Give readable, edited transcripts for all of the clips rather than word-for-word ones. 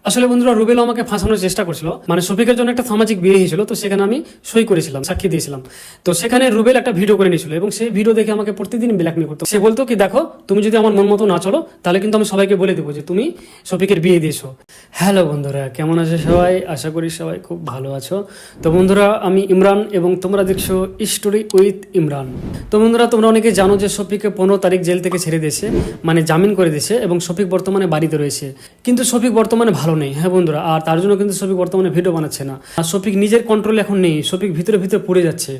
আসলে বন্ধুরা রুবেল আমাকে ফাঁসানোর চেষ্টা করছিল, মানে শফিকের জন্য একটা সামাজিক বিয়ে হয়েছিল, তো সেখানে আমি সই করেছিলাম, সাক্ষী দিয়েছিলাম। তো সেখানে রুবেল একটা ভিডিও করে নিয়েছিল এবং সেই ভিডিও দেখে আমাকে প্রতিদিন ব্ল্যাকমেল করতো। সে বলতো কি, দেখো তুমি যদি আমার মন মতো না চলো তাহলে কিন্তু আমি সবাইকে বলে দেবো যে তুমি শফিকের বিয়ে দিয়েছো। হ্যালো বন্ধুরা, কেমন আছো সবাই? আশা করি সবাই খুব ভালো আছো। তো বন্ধুরা, আমি ইমরান এবং তোমরা দেখছো স্টোরি উইথ ইমরান। তো বন্ধুরা, তোমরা অনেকে জানো যে শফিককে 15 তারিখ জেল থেকে ছেড়ে দিয়েছে, মানে জামিন করে দিয়েছে, এবং শফিক বর্তমানে বাড়িতে রয়েছে। কিন্তু শফিক বর্তমানে ভালো নেই, হ্যাঁ বন্ধুরা, আর তার জন্য কিন্তু শফিক বর্তমানে ভিডিও বানাচ্ছে না। আর শফিক নিজের কন্ট্রোল এখন নেই, শফিক ভিতরে ভিতরে পড়ে যাচ্ছে।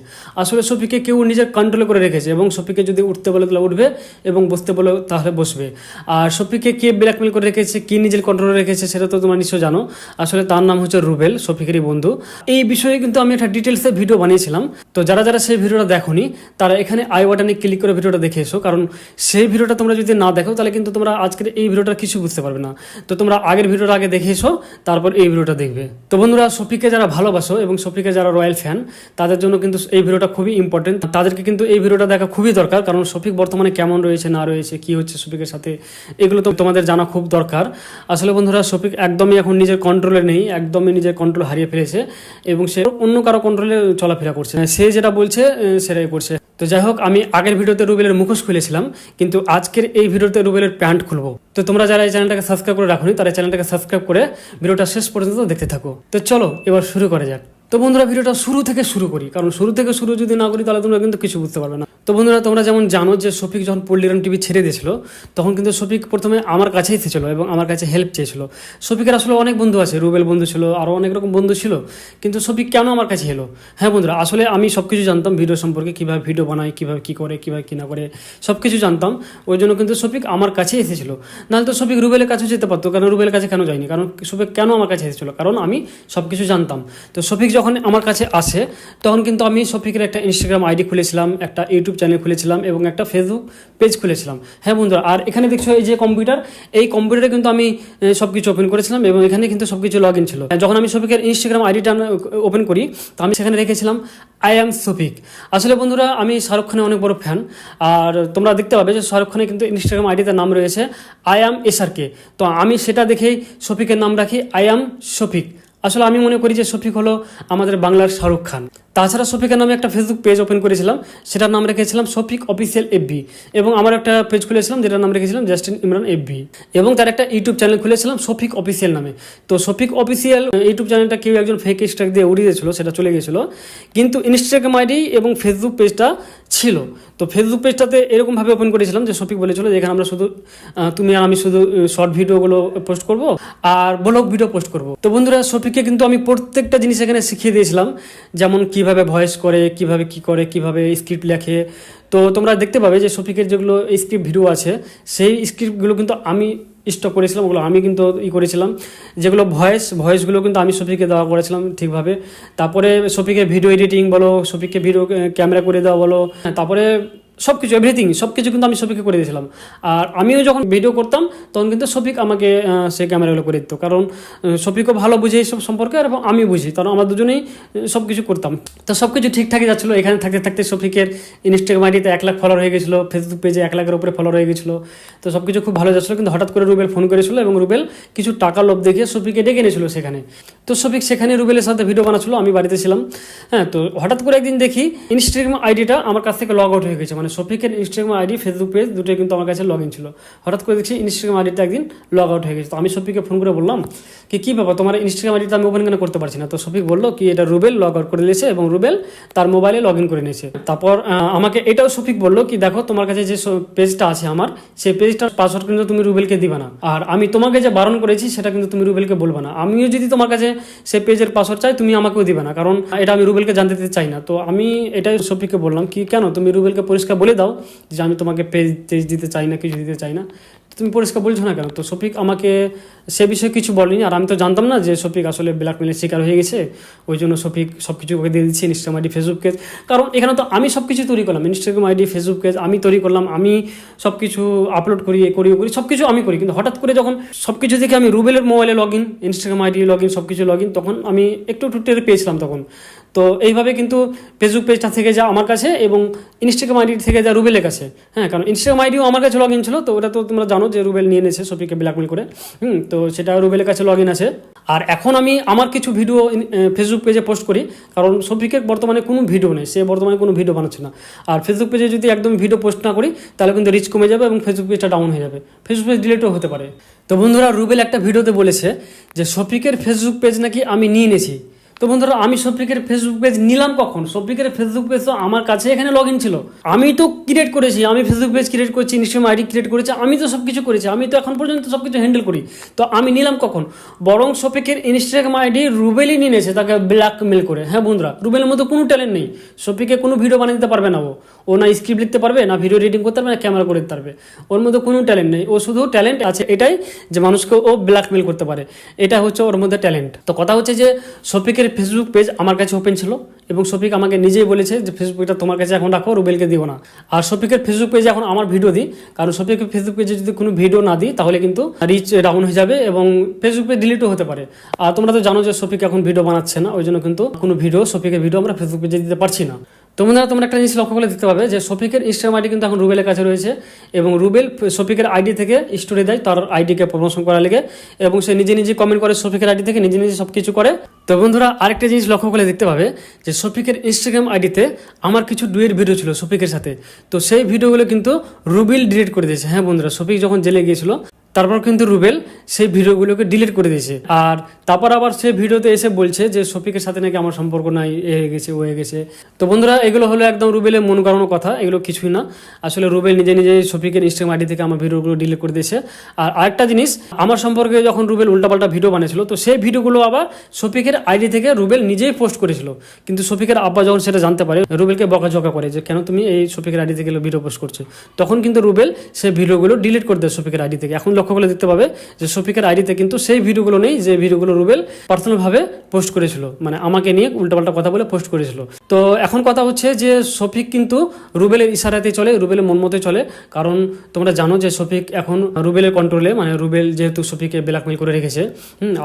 আসলে শফিককে কেউ নিজের কন্ট্রোলে করে রেখেছে এবং শফিককে যদি উঠতে বলে তাহলে উঠবে এবং বসতে বলে তাহলে বসবে। আর শফিককে কে ব্ল্যাকমেল করে রেখেছে, কি নিজের কন্ট্রোলে রেখেছে সেটা তো তোমরা নিশ্চয় জানো। আসলে তার নাম হচ্ছে রুবেল, শফিকেরই বন্ধু। এই বিষয়ে কিন্তু আমি একটা ডিটেলসে ভিডিও বানিয়েছিলাম। তো যারা যারা সেই ভিডিওটা দেখোনি তারা এখানে আই বাটনে ক্লিক করে ভিডিওটা দেখে এসো, কারণ সেই ভিডিওটা তোমরা যদি না দেখো তাহলে কিন্তু তোমরা আজকের এই ভিডিওটা কিছু বুঝতে পারবে না। তো তোমরা আগের ভিডিওটা আগে দেখে এসো, তারপর এই ভিডিওটা দেখবে। তো বন্ধুরা, শফিককে যারা ভালোবাসো এবং শফিকের যারা রয়্যাল ফ্যান, তাদের জন্য কিন্তু এই ভিডিওটা খুবই ইম্পর্টেন্ট। তাদেরকে কিন্তু এই ভিডিওটা দেখা খুবই দরকার, কারণ শফিক বর্তমানে কেমন রয়েছে না রয়েছে, কি হচ্ছে শফিকের সাথে, এগুলো তো তোমাদের জানা খুব দরকার। আসলে বন্ধুরা, শফিক একদমই এখন নিজের কন্ট্রোলে নেই, একদমই নিজের কন্ট্রোল হারিয়ে ফেলেছে এবং সে অন্য কারো কন্ট্রোলে চলাফেরা করছে, সে যেটা বলছে সেটাই করছে। তো যাই হোক, আমি আগের ভিডিওতে রুবেলের মুখোশ খুলেছিলাম, কিন্তু আজকের এই ভিডিওতে রুবেলের প্যান্ট খুলবো। তো তোমরা যারা এই চ্যানেলটাকে সাবস্ক্রাইব করে রাখোনি তারা চ্যানেলটাকে সাবস্ক্রাইব করে ভিডিওটা শেষ পর্যন্ত দেখতে থাকো। তো চলো এবার শুরু করা যাক। তো বন্ধুরা, ভিডিওটা শুরু থেকে শুরু করি, কারণ শুরু থেকে শুরু যদি না করি তাহলে তোমরা কিন্তু কিছু বুঝতে পারবে না। তো বন্ধুরা, তোমরা যেমন জানো যে শফিক যখন পল্লিরাম টিভি ছেড়ে দিয়েছিল তখন কিন্তু শফিক প্রথমে আমার কাছেই এসেছিল এবং আমার কাছে হেল্প চেয়েছিল। শফিকের আসলে অনেক বন্ধু আছে, রুবেল বন্ধু ছিল, আরও অনেক রকম বন্ধু ছিল, কিন্তু শফিক কেন আমার কাছে এলো? হ্যাঁ বন্ধুরা, আসলে আমি সব কিছু জানতাম ভিডিও সম্পর্কে, কীভাবে ভিডিও বানায়, কীভাবে কী করে, কীভাবে কী না করে, সব কিছু জানতাম। ওই জন্য কিন্তু শফিক আমার কাছেই এসেছিল। নাহলে তো শফিক রুবেলের কাছে যেতে পারতো, কারণ রুবেলের কাছে কেন যায়নি? কারণ শফিক কেন আমার কাছে এসেছিল? কারণ আমি সব কিছু জানতাম। তো শফিক যখন আমার কাছে আসে তখন কিন্তু আমি শফিকের একটা ইনস্টাগ্রাম আইডি খুলেছিলাম, একটা ইউটিউব চ্যানেল খুলেছিলাম এবং একটা ফেসবুক পেজ খুলেছিলাম। হ্যাঁ বন্ধুরা, আর এখানে দেখছো এই যে কম্পিউটার, এই কম্পিউটারে কিন্তু আমি সব কিছু ওপেন করেছিলাম এবং এখানে কিন্তু সব কিছু লগ ইন ছিল। যখন আমি শফিকের ইনস্টাগ্রাম আইডিটা ওপেন করি তো আমি সেখানে রেখেছিলাম আই অ্যাম শফিক। আসলে বন্ধুরা, আমি শাহরুখ খানের অনেক বড় ফ্যান, আর তোমরা দেখতে পাবে যে শাহরুখ খানের কিন্তু ইনস্টাগ্রাম আইডিতে নাম রয়েছে আই অ্যাম SRK। তো আমি সেটা দেখেই শফিকের নাম রাখি আই অ্যাম শফিক। আসলে আমি মনে করি যে শফিক হলো আমাদের বাংলার শাহরুখ খান। তাছাড়া শফিকের নামে একটা ফেসবুক পেজ ওপেন করেছিলাম, সেটার নাম রেখেছিলাম শফিক অফিসিয়াল FB, এবং আমার একটা পেজ খুলেছিলাম যেটার নাম রেখেছিলাম জাস্টিন ইমরান FB, এবং তার একটা ইউটিউব চ্যানেল খুলেছিলাম শফিক অফিসিয়াল নামে। তো শফিক অফিসিয়াল ইউটিউব চ্যানেলটা কেউ একজন ফেক স্ট্রাইক দিয়ে উড়িয়ে দিয়েছিল, সেটা চলে গেছিলো, কিন্তু ইনস্টাগ্রাম আইডি এবং ফেসবুক পেজটা ছিল। তো ফেসবুক পেজটাতে এরকমভাবে ওপেন করেছিলাম যে শফিক বলেছিল যে এখানে আমরা শুধু তুমি আর আমি শুধু শর্ট ভিডিওগুলো পোস্ট করব আর ব্লগ ভিডিও পোস্ট করব। তো বন্ধুরা, শফিককে কিন্তু আমি প্রত্যেকটা জিনিস এখানে শিখিয়ে দিয়েছিলাম, যেমন কিভাবে ভয়েস করে, কিভাবে কি করে, কিভাবে স্ক্রিপ্ট লেখে। তো তোমরা দেখতে পাবে যে শফিকের যেগুলো স্ক্রিপ্ট ভিডিও আছে সেই স্ক্রিপ্টগুলো কিন্তু আমি স্টক করেছিলাম, ওগুলো আমি কিন্তু করেছিলাম। যেগুলো ভয়েসগুলো কিন্তু আমি শফিককে দেওয়া করেছিলাম ঠিকভাবে। তারপরে শফিকের ভিডিও এডিটিং বলো, শফিককে ভিডিও ক্যামেরা করে দেওয়া বলো, তারপরে সব কিছু এভরিথিং সব কিছু কিন্তু আমি শফিককে করে দিয়েছিলাম। আর আমিও যখন ভিডিও করতাম তখন কিন্তু শফিক আমাকে সেই ক্যামেরাগুলো করে দিত, কারণ শফিকও ভালো বুঝে এইসব সম্পর্কে এবং আমি বুঝি, কারণ আমরা দুজনেই সব কিছু করতাম। তো সব কিছু ঠিকঠাকই যাচ্ছিলো। এখানে থাকতে থাকতে শফিকের ইনস্টাগ্রাম আইডিতে 1 লাখ ফলোয়ার হয়ে গেছিলো, ফেসবুক পেজে 1 লাখের উপরে ফলোয়ার হয়ে গেছিলো। তো সব কিছু খুব ভালো যাচ্ছিলো, কিন্তু হঠাৎ করে রুবেল ফোন করেছিল এবং রুবেল কিছু টাকা লোভ দেখিয়ে শফিককে ডেকে এনেছিল সেখানে। তো শফিক সেখানে রুবেলের সাথে ভিডিও বানাচ্ছিল, আমি বাড়িতে ছিলাম। হ্যাঁ, তো হঠাৎ করে একদিন দেখি ইনস্টাগ্রাম আইডিটা আমার কাছ থেকে লগ আউট হয়ে গেছে, মানে শফিকের ইনস্টাগ্রাম আইডি ফেসবুক পেজ দুটোই কিন্তু আমার কাছে লগ ইন ছিল। হঠাৎ করে দেখছি ইনস্টাগ্রাম আইডিটা একদিন লগ আউট হয়ে গেছে। তো আমি শফিককে ফোন করে বললাম কি ব্যাপার, তোমার ইনস্টাগ্রাম আইডিটা আমি ওপেন কেন করতে পারছি না? তো শফিক বললো কি এটা রুবেল লগ আউট করে নিয়েছে এবং রুবেল তার মোবাইলে লগ ইন করে নিয়েছে। তারপর আমাকে এটাও শফিক বললো কি দেখো তোমার কাছে যে পেজটা আছে আমার, সেই পেজটার পাসওয়ার্ড কিন্তু তুমি রুবেলকে দিবা না, আর আমি তোমাকে যে বারণ করেছি সেটা কিন্তু তুমি রুবেলকে বলবা না। আমিও যদি তোমার কাছে সেই পেজের পাসওয়ার্ড চাই তুমি আমাকেও দিবে না, কারণ এটা আমি রুবেলকে জানতে দিতে চাই না। তো আমি এটাই শফিককে বললাম কি কেন তুমি রুবেলকে পরিষ্কার বলে দাও যে আমি তোমাকে পেজ দিতে চাই না, কিছু দিতে চাই না, তুমি পরিষ্কার বলছো না কেন? তো শফিক আমাকে সে বিষয়ে কিছু বলেনি, আর আমি তো জানতাম না যে শফিক আসলে ব্ল্যাকমেলের শিকার হয়ে গেছে। ওই জন্য শফিক সব কিছু ওকে দিয়ে দিচ্ছি, ইনস্টাগ্রাম আইডি ফেসবুক পেজ, কারণ এখানে তো আমি সব কিছু তৈরি করলাম, ইনস্টাগ্রাম আইডি ফেসবুক পেজ আমি তৈরি করলাম, আমি সব কিছু আপলোড করি সব কিছু আমি করি। কিন্তু হঠাৎ করে যখন সব কিছু দেখে আমি রুবেলের মোবাইলে log in, Instagram ID log in, সব কিছু লগ ইন, তখন আমি একটু টের পেয়েছিলাম তখন। তো এইভাবে কিন্তু ফেসবুক পেজটা থেকে যা আমার কাছে এবং ইনস্টাগ্রাম আইডি থেকে যা রুবেলের কাছে, হ্যাঁ, কারণ ইনস্টাগ্রাম আইডিও আমার কাছে লগ ইন ছিল, তো ওটা তো তোমরা জানো যে রুবেল নিয়ে নিয়েছে শফিককে ব্ল্যাকমেল করে। তো সেটা রুবেলের কাছে লগ ইন আছে। আর এখন আমি আমার কিছু ভিডিও ফেসবুক পেজে পোস্ট করি, কারণ শফিকের বর্তমানে কোনো ভিডিও নেই, সে বর্তমানে কোনো ভিডিও বানাচ্ছে না। আর ফেসবুক পেজে যদি একদম ভিডিও পোস্ট না করি তাহলে কিন্তু রিচ কমে যাবে এবং ফেসবুক পেজটা ডাউন হয়ে যাবে, ফেসবুক পেজ ডিলিটও হতে পারে। তো বন্ধুরা, রুবেল একটা ভিডিওতে বলেছে যে শফিকের ফেসবুক পেজ নাকি আমি নিয়ে নিয়েছি। তো বন্ধুরা, আমি শফিকের ফেসবুক পেজ নিলাম কখন? শফিকের ফেসবুক পেজ তো আমার কাছে এখানে লগ ইন ছিল, আমি তো ক্রিয়েট করেছি, আমি ফেসবুক পেজ ক্রিয়েট করেছি, ইনস্টাগ্রাম আইডি ক্রিয়েট করেছি, আমি তো সব কিছু করেছি, আমি তো এখন পর্যন্ত সব কিছু হ্যান্ডেল করি। তো আমি নিলাম কখন? বরং শফিকের ইনস্টাগ্রাম আইডি রুবেলই নিয়ে নিয়েছে, তাকে ব্ল্যাকমেল করে। হ্যাঁ বন্ধুরা, রুবেলের মধ্যে কোনো ট্যালেন্ট নেই, শফিকে কোনো ভিডিও বানিয়ে দিতে পারবে না, ও না স্ক্রিপ্ট লিখতে পারবে, না ভিডিও এডিটিং করতে পারবে, না ক্যামেরা করে দিতে পারবে, ওর মধ্যে কোনো ট্যালেন্ট নেই। ও শুধু ট্যালেন্ট আছে এটাই যে মানুষকে ও ব্ল্যাকমেল করতে পারে, এটা হচ্ছে ওর মধ্যে ট্যালেন্ট। তো কথা হচ্ছে যে শফিকের ফেসবুক পেজ আমার কাছে ওপেন ছিল এবং শফিক আমাকে নিজেই বলেছে যে ফেসবুকটা তোমার কাছে এখন রাখো, রুবেলকে দিও না। আর শফিকের ফেসবুক পেজে এখন আমার ভিডিও দিই, কারণ শফিকের ফেসবুক পেজে যদি কোনো ভিডিও না দিই তাহলে কিন্তু রিচ ডাউন হয়ে যাবে এবং ফেসবুক পেজ ডিলিটও হতে পারে। আর তোমরা তো জানো যে শফিক এখন ভিডিও বানাচ্ছে না, ওই জন্য কিন্তু কোনো ভিডিও শফিকের ভিডিও আমরা ফেসবুক পেজে দিতে পারছি না। তোমরা একটা জিনিস লক্ষ্য করে দেখতে পাবে যে শফিকের ইনস্টাগ্রাম আইডি কিন্তু এখন রুবেলের কাছে রয়েছে এবং রুবেল শফিকের আইডি থেকে স্টোরি দেয় তার আইডিকে প্রমোশন করার লেগে, এবং সে নিজে নিজে কমেন্ট করে শফিকের আইডি থেকে, নিজে নিজে সব কিছু করে। তো বন্ধুরা, আরেকটা জিনিস লক্ষ্য করে দেখতে পাবে যে শফিকের ইনস্টাগ্রাম আইডিতে আমার কিছু ডুয়েট ভিডিও ছিল শফিকের সাথে, তো সেই ভিডিওগুলো কিন্তু রুবেল ডিলিট করে দিয়েছে। হ্যাঁ বন্ধুরা, শফিক যখন জেলে গিয়েছিল তারপর কিন্তু রুবেল সেই ভিডিওগুলোকে ডিলিট করে দিয়েছে। আর তারপর আবার সেই ভিডিওতে এসে বলছে যে শফিকের সাথে নাকি আমার সম্পর্ক নাই, এ হয়ে গেছে, ও হয়ে গেছে। তো বন্ধুরা, এগুলো হলো একদম রুবেলের মন গড়ানো কথা, এগুলো কিছুই না। আসলে রুবেল নিজে নিজে শফিকের ইনস্টাগ্রাম আইডি থেকে আমার ভিডিওগুলো ডিলিট করে দিয়েছে। আর আরেকটা জিনিস, আমার সম্পর্কে যখন রুবেল উল্টাপাল্টা ভিডিও বানিয়েছিল, তো সেই ভিডিওগুলো আবার শফিকের আইডি থেকে রুবেল নিজেই পোস্ট করেছিল, কিন্তু শফিকের আব্বা যখন সেটা জানতে পারে, রুবেলকে বকাঝকা করে যে কেন তুমি এই শফিকের আইডি থেকে ভিডিও পোস্ট করছো, তখন কিন্তু রুবেল সেই ভিডিওগুলো ডিলিট করে দেয় শফিকের আইডি থেকে। এখন লক্ষ্য করে দেখতে পাবে যে শফিকের আইডিতে কিন্তু সেই ভিডিওগুলো নেই যে ভিডিওগুলো রুবেল পার্সোনাল ভাবে পোস্ট করেছিল, মানে আমাকে নিয়ে উল্টাপাল্টা কথা বলে পোস্ট করেছিল। তো এখন কথা হচ্ছে যে শফিক কিন্তু রুবেলের ইশারাতে চলে, রুবেলের মন মতো চলে, কারণ তোমরা জানো যে শফিক এখন রুবেলের কন্ট্রোলে, মানে রুবেল যেহেতু শফিককে ব্ল্যাকমেল করে রেখেছে,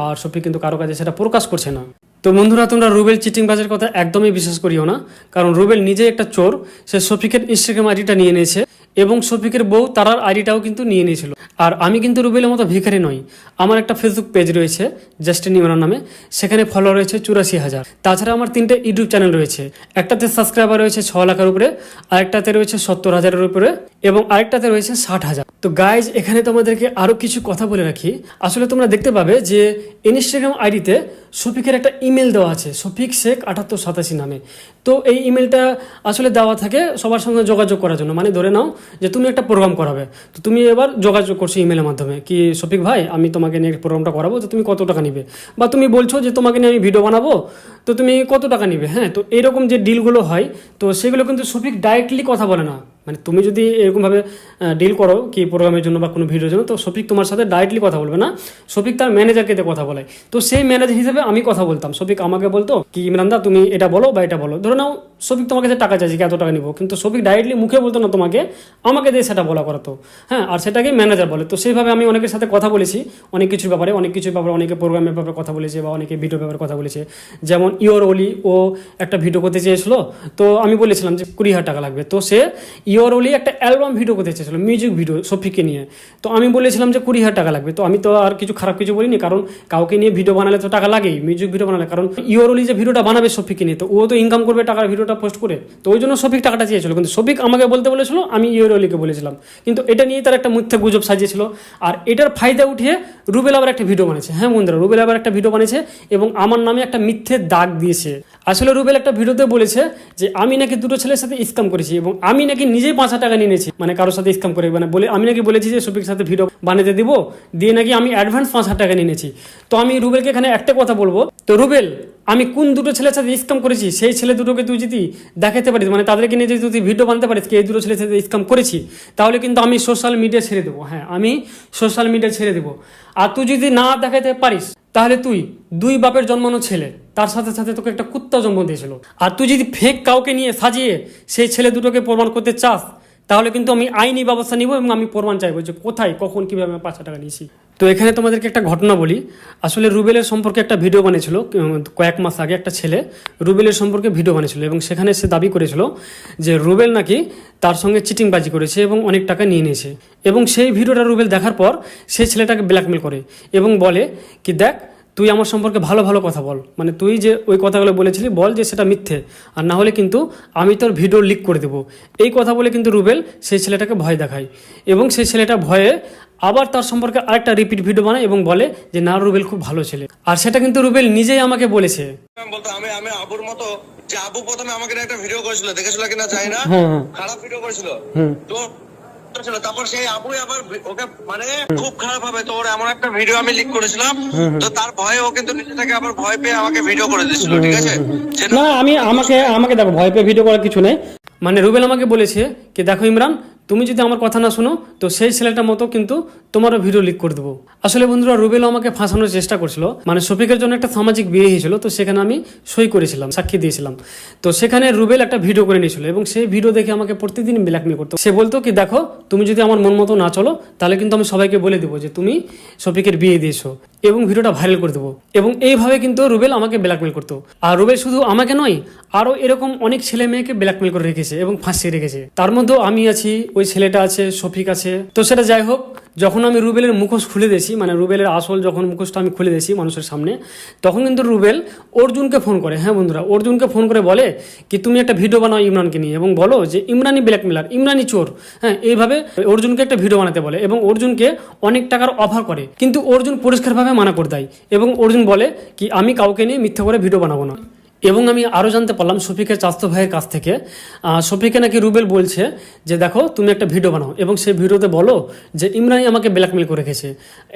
আর শফিক কিন্তু কারো কাছে সেটা প্রকাশ করছে না। তো বন্ধুরা, তোমরা রুবেল চিটিংবাজের কথা একদমই বিশ্বাস করিও না, কারণ রুবেল নিজে একটা চোর, সে শফিকের ইনস্টাগ্রাম আইডিটা নিয়ে নিয়েছে এবং শফিকের বউ তারার আইডিটাও কিন্তু নিয়ে নিয়েছিল। আর আমি কিন্তু রুবেলের মতো ভিখারি নই, আমার একটা ফেসবুক পেজ রয়েছে জাস্টিন ইমরান নামে, সেখানে ফলোয়ার রয়েছে 84,000। তাছাড়া আমার 3টে ইউটিউব চ্যানেল রয়েছে, একটাতে সাবস্ক্রাইবার রয়েছে 6 লাখের উপরে, আরেকটাতে রয়েছে 70,000-এর উপরে এবং আরেকটাতে রয়েছে 60,000। তো গাইজ, এখানে তোমাদেরকে আরো কিছু কথা বলে রাখি। আসলে তোমরা দেখতে পাবে যে ইনস্টাগ্রাম আইডিতে শফিকের একটা ইমেল দেওয়া আছে, শফিক শেখ 7887 নামে। তো এই ইমেলটা আসলে দেওয়া থাকে সবার সঙ্গে যোগাযোগ করার জন্য, মানে ধরে নাও যে তুমি একটা প্রোগ্রাম করাবে, তো তুমি এবার যোগাযোগ করছো ইমেলের মাধ্যমে কি শফিক ভাই আমি তোমাকে নিয়ে প্রোগ্রামটা করাবো, তো তুমি কত টাকা নিবে, বা তুমি বলছো যে তোমাকে নিয়ে আমি ভিডিও বানাবো, তো তুমি কত টাকা নিবে। হ্যাঁ, তো এরকম যে ডিলগুলো হয়, তো সেগুলো কিন্তু শফিক ডাইরেক্টলি কথা বলে না, মানে তুমি যদি এরকমভাবে ডিল করো কি প্রোগ্রামের জন্য বা কোনো ভিডিওর জন্য, তো শফিক তোমার সাথে ডাইরেক্টলি কথা বলবে না, শফিক তার ম্যানেজারকে দিয়ে কথা বলে। তো সেই ম্যানেজার হিসেবে আমি কথা বলতাম, শফিক আমাকে বলতো কি ইমরানদা তুমি এটা বলো বা এটা বলো, ধরে নাও শফিক তোমাকে যে টাকা চাইছে এত টাকা নিবো, কিন্তু শফিক ডাইরেক্টলি মুখে বলতো না তোমাকে, আমাকে দিয়ে সেটা বলা করাতো। হ্যাঁ, আর সেটাকে ম্যানেজার বলে। তো সেইভাবে আমি অনেকের সাথে কথা বলেছি অনেক কিছুর ব্যাপারে, অনেকে প্রোগ্রামের ব্যাপারে কথা বলেছে বা অনেকে ভিডিওর ব্যাপারে কথা বলেছে। যেমন ইওর ওলি, ও একটা ভিডিও করতে চেয়েছিল, তো আমি বলেছিলাম যে 20,000 টাকা লাগবে। তো সে ইওর ওলি একটা অ্যালবাম ভিডিও করতে চেয়েছিল, মিউজিক ভিডিও শফিককে নিয়ে, তো আমি বলেছিলাম যে 20,000 টাকা লাগবে। তো আমি তো আর কিছু খারাপ কিছু বলিনি, কারণ কাউকে নিয়ে ভিডিও বানালে তো টাকা লাগেই, মিউজিক ভিডিও বানালে, কারণ ইওর ওলি যে ভিডিওটা বানাবে শফিককে নিয়ে, তো ও তো ইনকাম করবে টাকার ভিডিওটা পোস্ট করে, তো ওই জন্য শফিক টাকাটা চেয়েছিল, কিন্তু শফিক আমাকে বলতে বলেছিল, আমি ইওর ওলিকে বলেছিলাম, কিন্তু এটা নিয়ে তার একটা মিথ্যা গুজব সাজিয়েছিল। আর এটার ফায়দা উঠিয়ে রুবেল আবার একটা ভিডিও বানিয়েছে। হ্যাঁ বন্ধুরা, রুবেল আবার একটা ভিডিও বানিয়েছে এবং আমার নামে একটা মিথ্যে দাগ দিয়েছে। আসলে রুবেল একটা ভিডিওতে বলেছে যে আমি নাকি দুটো ছেলের সাথে স্ক্যাম করেছি এবং আমি নাকি নিজেই 5,000 টাকা নিয়ে নিয়েছি, মানে কারোর সাথে স্ক্যাম করে, মানে বলে আমি নাকি বলেছি যে শফিকের সাথে ভিডিও বানাতে দিব, দিয়ে নাকি আমি অ্যাডভান্স 5,000 টাকা নিয়ে নিয়েছি। তো আমি রুবেলকে এখানে একটা কথা বলবো, তো রুবেল আমি কোন দুটো ছেলের সাথে স্ক্যাম করেছি সেই ছেলে দুটোকে তুই যদি দেখাতে পারিস, মানে তাদেরকে নিয়ে যদি তুই ভিডিও বানাতে পারিস কি এই দুটো ছেলের সাথে স্ক্যাম করেছি, তাহলে কিন্তু আমি সোশ্যাল মিডিয়া ছেড়ে দেবো। হ্যাঁ, আমি সোশ্যাল মিডিয়া ছেড়ে দেবো। আর তুই যদি না দেখাতে পারিস তাহলে তুই 2 বাপের জন্মানো ছেলে, তার সাথে সাথে তোকে একটা কুত্তা জন্ম দিয়েছিল। আর তুই যদি ফেক কাউকে নিয়ে সাজিয়ে সেই ছেলে দুটোকে প্রমাণ করতে চাস, তাহলে কিন্তু আমি আইনি ব্যবস্থা নিব এবং আমি প্রমাণ চাইবো যে কোথায় কখন কিভাবে আমি 5,000 টাকা নিয়েছি। তো এখানে তোমাদেরকে একটা ঘটনা বলি। আসলে রুবেলের সম্পর্কে একটা ভিডিও বানিয়েছিল কয়েক মাস আগে, একটা ছেলে রুবেলের সম্পর্কে ভিডিও বানিয়েছিল এবং সেখানে সে দাবি করেছিল যে রুবেল নাকি তার সঙ্গে চিটিংবাজি করেছে এবং অনেক টাকা নিয়ে নিয়েছে। এবং সেই ভিডিওটা রুবেল দেখার পর সেই ছেলেটাকে ব্ল্যাকমেল করে এবং বলে কি দেখ তুই আমার সম্পর্কে ভালো ভালো কথা বল, মানে তুই যে ওই কথাগুলো বলেছিলি বল যে সেটা মিথ্যে, আর না হলে কিন্তু আমি তোর ভিডিও লিক করে দেবো। এই কথা বলে কিন্তু রুবেল সেই ছেলেটাকে ভয় দেখায় এবং সেই ছেলেটা ভয়ে আবার তার সম্পর্কে আরেকটা রিপিট ভিডিও বানায় এবং বলে যে না রুবেল খুব ভালো ছেলে। আর সেটা কিন্তু রুবেল নিজেই আমাকে বলেছে। বলতো আমি আবুর মতো, যে আবু প্রথমে আমাকে একটা ভিডিও করেছিল, দেখেছিল কিনা জানি না, খারাপ ভিডিও করেছিল তো তারপর সেই আবুই আবার ওকে মানে খুব খারাপ ভাবে তো ওর এমন একটা ভিডিও আমি লিক করেছিলাম, তো তার ভয়ে ও কিন্তু নিজেটাকে আবার ভয় পেয়ে আমাকে ভিডিও করে দিয়েছিল। ঠিক আছে, না আমাকে দেখো ভয় পেয়ে ভিডিও করার কিছু নেই। মানে রুবেল আমাকে বলেছে কি দেখো ইমরান, তুমি যদি আমার কথা না শোনো তো সেই ছেলেটার মতো কিন্তু তোমারও ভিডিও লিক করে দেবো। আসলে বন্ধুরা রুবেল আমাকে ফাঁসানোর চেষ্টা করছিল, মানে শফিকের জন্য একটা সামাজিক বিয়ে হয়েছিল, তো সেখানে আমি সই করেছিলাম, সাক্ষী দিয়েছিলাম। তো সেখানে রুবেল একটা ভিডিও করে নিয়েছিল এবং সেই ভিডিও দেখে আমাকে প্রতিদিন ব্ল্যাকমেল করতো। সে বলতো কি দেখো তুমি যদি আমার মন মতো না চলো তাহলে কিন্তু আমি সবাইকে বলে দেবো যে তুমি শফিকের বিয়ে দিয়েছো এবং ভিডিওটা ভাইরাল করে দেবো। এবং এইভাবে কিন্তু রুবেল আমাকে ব্ল্যাকমেল করতো। আর রুবেল শুধু আমাকে নয়, আরও এরকম অনেক ছেলে মেয়েকে ব্ল্যাকমেল করে রেখেছে এবং ফাঁসিয়ে রেখেছে। তার মধ্যেও আমি আছি, ওই ছেলেটা আছে, শফিক আছে। তো সেটা যাই হোক, যখন আমি রুবেলের মুখোশ খুলে দিয়েছি, মানে রুবেলের আসল যখন মুখোশটা আমি খুলে দিয়েছি মানুষের সামনে, তখন কিন্তু রুবেল অর্জুনকে ফোন করে। হ্যাঁ বন্ধুরা, অর্জুনকে ফোন করে বলে কি তুমি একটা ভিডিও বানাও ইমরানকে নিয়ে এবং বলো যে ইমরানই ব্ল্যাকমেলার, ইমরানই চোর। হ্যাঁ, এইভাবে অর্জুনকে একটা ভিডিও বানাতে বলে এবং অর্জুনকে অনেক টাকার অফার করে, কিন্তু অর্জুন পরিষ্কারভাবে মানা করে দেয় এবং অর্জুন বলে কি আমি কাউকে নিয়ে মিথ্যা করে ভিডিও বানাবো না। এবং আমি আরও জানতে পারলাম শফিকের চাচাতো ভাইয়ের কাছ থেকে, শফিকে নাকি রুবেল বলছে যে দেখো তুমি একটা ভিডিও বানাও এবং সেই ভিডিওতে বলো যে ইমরানই আমাকে ব্ল্যাকমেল করে রেখেছে,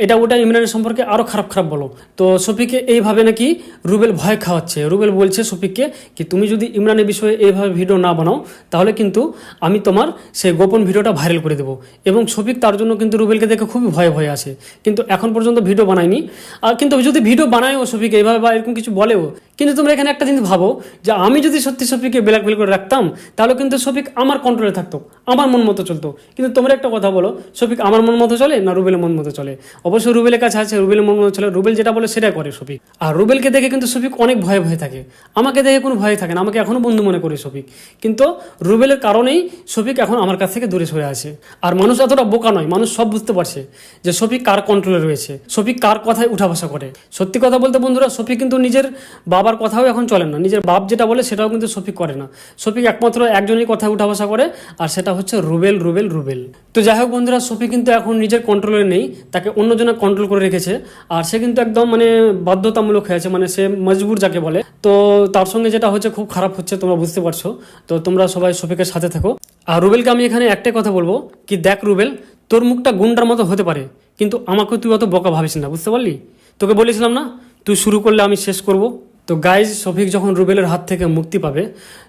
এটা ওটা ইমরানের সম্পর্কে আরও খারাপ খারাপ বলো। তো শফিকে এইভাবে নাকি রুবেল ভয় খাওয়াচ্ছে। রুবেল বলছে শফিককে কি তুমি যদি ইমরানের বিষয়ে এইভাবে ভিডিও না বানাও তাহলে কিন্তু আমি তোমার সেই গোপন ভিডিওটা ভাইরাল করে দেবো। এবং শফিক তার জন্য কিন্তু রুবেলকে দেখে খুবই ভয়ে ভয়ে আছে, কিন্তু এখন পর্যন্ত ভিডিও বানায়নি। আর কিন্তু যদি ভিডিও বানায়ও শফিক এইভাবে বা এরকম কিছু বলেও, কিন্তু তোমরা এখানে একটা জিনিস ভাবো যে আমি যদি সত্যি শফিককে ব্ল্যাকমেল করে রাখতাম তাহলে কিন্তু শফিক আমার কন্ট্রোলে থাকতো, আমার মন মতো চলতো। কিন্তু তোমরা একটা কথা বলো, শফিক আমার মন মতো চলে না রুবেলের মন মতো চলে? অবশ্যই রুবেলের কাছে আছে, রুবেলের মন মতো চলে, রুবেল যেটা বলে সেটা করে শফিক। আর রুবেলকে দেখে কিন্তু শফিক অনেক ভয়ে ভয়ে থাকে, আমাকে দেখে কোনো ভয় থাকে না, আমাকে এখনো বন্ধু মনে করে শফিক। কিন্তু রুবেলের কারণেই শফিক এখন আমার কাছ থেকে দূরে সরে আছে। আর মানুষ এতটা বোকা নয়, মানুষ সব বুঝতে পারছে যে শফিক কার কন্ট্রোলে রয়েছে, শফিক কার কথায় উঠা বসা করে। সত্যি কথা বলতে বন্ধুরা, শফিক কিন্তু নিজের বাবার কথাও এখন চলে না, নিজের বাপ যেটা বলে সেটাও কিন্তু শফিক করে না। শফিক একমাত্র একজনই কথা উঠা বসা করে, আর সেটা হচ্ছে রুবেল রুবেল রুবেল। তো যাই হোক বন্ধুরা, শফিক কিন্তু এখন নিজের কন্ট্রোলে নেই, তাকে অন্যজনে কন্ট্রোল করে রেখেছে। আর সে কিন্তু একদম মানে বাধ্যতামূলক হয়েছে, মানে সে মজবুর যাকে বলে। তো তার সঙ্গে যেটা হচ্ছে খুব খারাপ হচ্ছে, তোমরা বুঝতে পারছো। তো তোমরা সবাই শফিকের সাথে থাকো। আর রুবেলকে আমি এখানে একটাই কথা বলবো কি দেখ রুবেল, তোর মুখটা গুন্ডার মতো হতে পারে, কিন্তু আমাকে তুই অত বোকা ভাবিস না, বুঝতে পারলি? তোকে বলেছিলাম না তুই শুরু করলে আমি শেষ করব। তো গাইজ, শফিক যখন রুবেলের হাত থেকে মুক্তি পাবে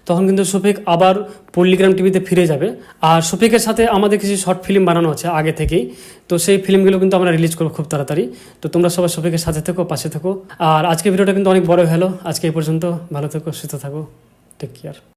তখন কিন্তু শফিক আবার পল্লিগ্রাম টিভিতে ফিরে যাবে। আর শফিকের সাথে আমাদের কিছু শর্ট ফিল্ম বানানো আছে আগে থেকেই, তো সেই ফিল্মগুলো কিন্তু আমরা রিলিজ করবো খুব তাড়াতাড়ি। তো তোমরা সবাই শফিকের সাথে থেকো, পাশে থেকো। আর আজকে ভিডিওটা কিন্তু অনেক বড় হলো, আজকে এই পর্যন্ত। ভালো থেকো, সুস্থ থাকো, টেক কেয়ার।